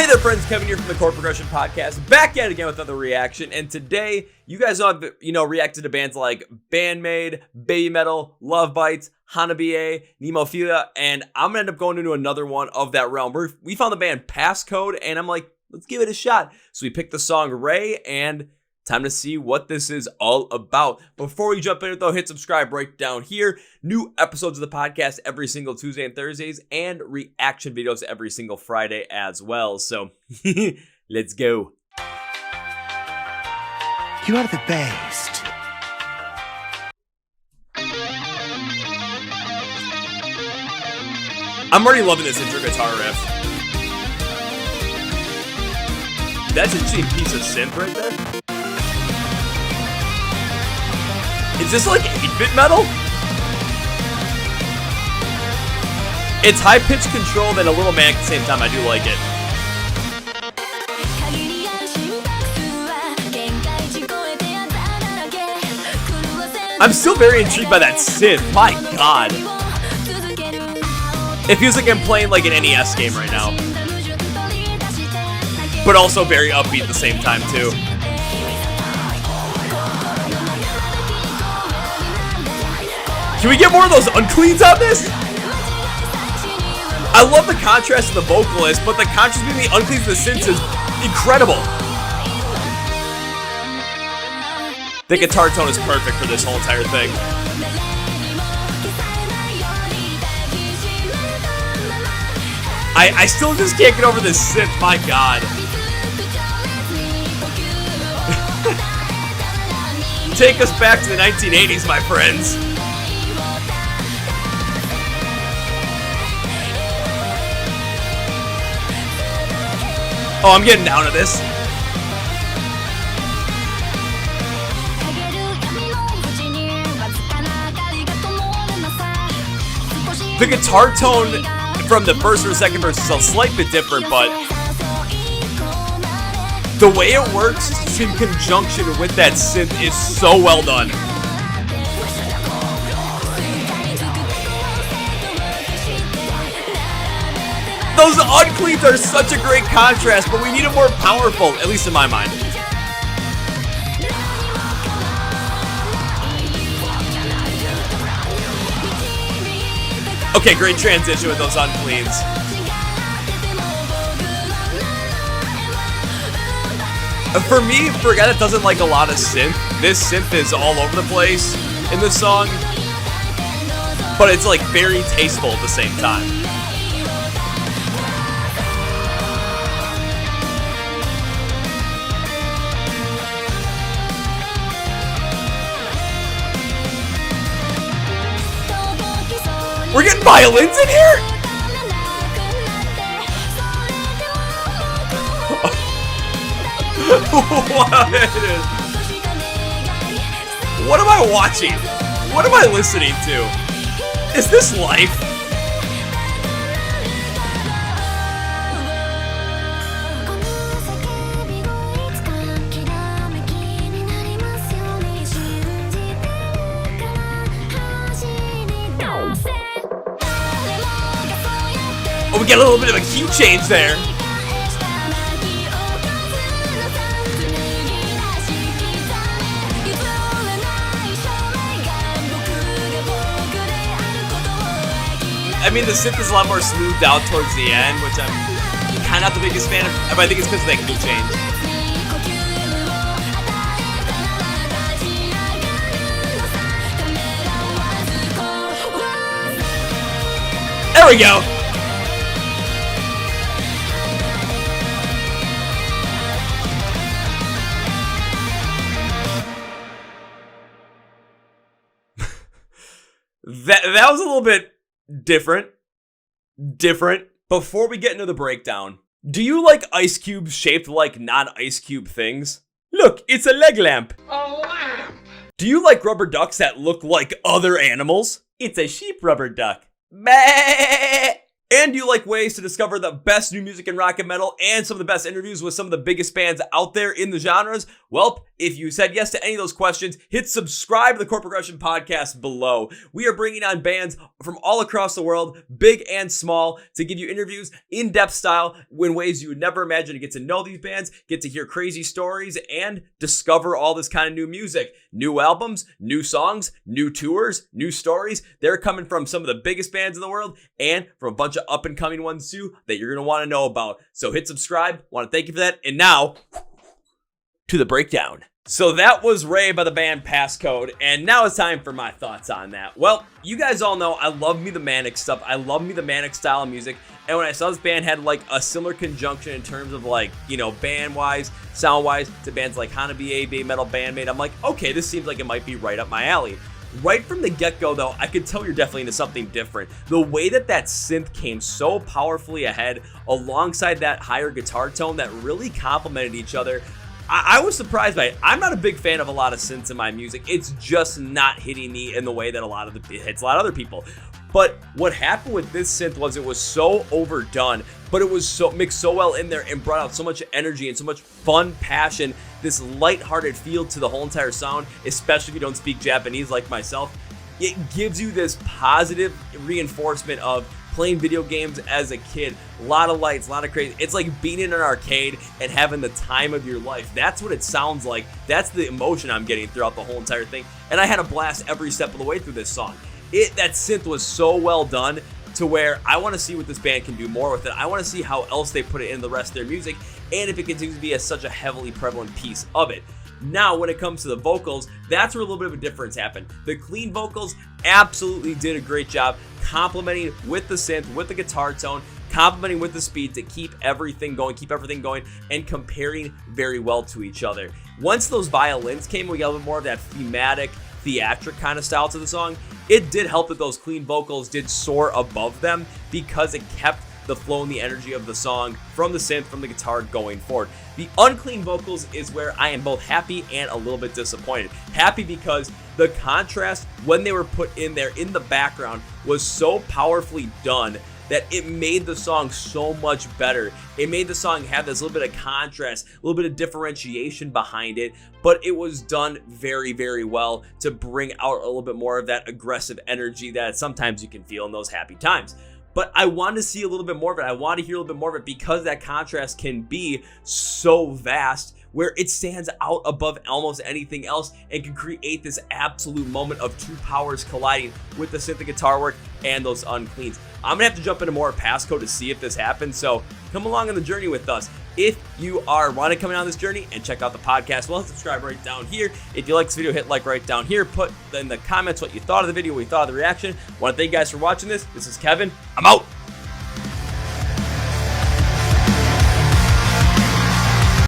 there, friends. Kevin here from the Chord Progression Podcast, back at it again with another reaction. And today, you guys have, reacted to bands like Bandmade, Baby Metal, Love Bites, Hanabiye, Nemophilia, and I'm gonna end up going into another one of that realm. We found the band PassCode, and I'm like, let's give it a shot. So we picked the song Ray, and time to see what this is all about. Before we jump in it though, hit subscribe right down here. New episodes of the podcast every single Tuesday and Thursdays, and reaction videos every single Friday as well. So let's go. You are the best. I'm already loving this intro guitar riff. That's a cheap piece of synth right there. Is this like 8-bit metal? It's high-pitched control and a little manic at the same time. I do like it. I'm still very intrigued by that synth. My god. It feels like I'm playing like an NES game right now. But also very upbeat at the same time too. Can we get more of those uncleans on this? I love the contrast of the vocalist, but the contrast between the uncleans and the synths is incredible. The guitar tone is perfect for this whole entire thing. I still just can't get over this synth, my god. Take us back to the 1980s, my friends. Oh, I'm getting down to this. The guitar tone from the first or second verse is a slight bit different, but the way it works in conjunction with that synth is so well done. Those uncleans are such a great contrast, but we need them more powerful, at least in my mind. Okay, great transition with those uncleans. For me, for a guy that doesn't like a lot of synth, this synth is all over the place in this song, but it's like very tasteful at the same time. We're getting violins in here? What am I watching? What am I listening to? Is this life? Oh, we get a little bit of a key change there. I mean, the synth is a lot more smoothed out towards the end, which I'm kind of not the biggest fan of, but I think it's because of that key change. There we go. That was a little bit different. Before we get into the breakdown, do you like ice cubes shaped like non-ice cube things? Look, it's a leg lamp. A lamp! Do you like rubber ducks that look like other animals? It's a sheep rubber duck. Bah! And do you like ways to discover the best new music in rock and metal and some of the best interviews with some of the biggest bands out there in the genres? Well, if you said yes to any of those questions, hit subscribe to the Chord Progression Podcast below. We are bringing on bands from all across the world, big and small, to give you interviews in-depth style in ways you would never imagine, to get to know these bands, get to hear crazy stories, and discover all this kind of new music. New albums, new songs, new tours, new stories. They're coming from some of the biggest bands in the world and from a bunch of up-and-coming ones too that you're going to want to know about. So hit subscribe. Want to thank you for that. And now, to the breakdown. So that was Ray by the band PassCode, and now it's time for my thoughts on that. Well, you guys all know I love me the manic stuff. I love me the manic style of music, and when I saw this band had like a similar conjunction in terms of like, you know, band-wise, sound-wise to bands like Hanabi, Baby Metal, Bandmate, I'm like, okay, this seems like it might be right up my alley. Right from the get-go, though, I could tell you're definitely into something different. The way that synth came so powerfully ahead alongside that higher guitar tone that really complemented each other, I was surprised by it. I'm not a big fan of a lot of synths in my music. It's just not hitting me in the way that it hits a lot of other people. But what happened with this synth was it was so overdone, but it was so mixed so well in there and brought out so much energy and so much fun, passion, this lighthearted feel to the whole entire sound, especially if you don't speak Japanese like myself. It gives you this positive reinforcement of playing video games as a kid. A lot of lights, a lot of crazy. It's like being in an arcade and having the time of your life. That's what it sounds like. That's the emotion I'm getting throughout the whole entire thing. And I had a blast every step of the way through this song. That synth was so well done to where I want to see what this band can do more with it. I want to see how else they put it in the rest of their music and if it continues to be such a heavily prevalent piece of it. Now, when it comes to the vocals, that's where a little bit of a difference happened. The clean vocals absolutely did a great job complementing with the synth, with the guitar tone, complementing with the speed to keep everything going, and comparing very well to each other. Once those violins came, we got a little bit more of that thematic, theatric kind of style to the song. It did help that those clean vocals did soar above them because it kept the flow and the energy of the song from the synth, from the guitar going forward. The unclean vocals is where I am both happy and a little bit disappointed. Happy because the contrast when they were put in there in the background was so powerfully done that it made the song so much better. It made the song have this little bit of contrast, a little bit of differentiation behind it, but it was done very, very well to bring out a little bit more of that aggressive energy that sometimes you can feel in those happy times. But I want to see a little bit more of it. I want to hear a little bit more of it because that contrast can be so vast where it stands out above almost anything else and can create this absolute moment of two powers colliding with the synth and guitar work and those uncleans. I'm going to have to jump into more PassCode to see if this happens, so come along on the journey with us. If you are wanting to come on this journey and check out the podcast, well, subscribe right down here. If you like this video, hit like right down here. Put in the comments what you thought of the video, what you thought of the reaction. I want to thank you guys for watching this. This is Kevin. I'm out.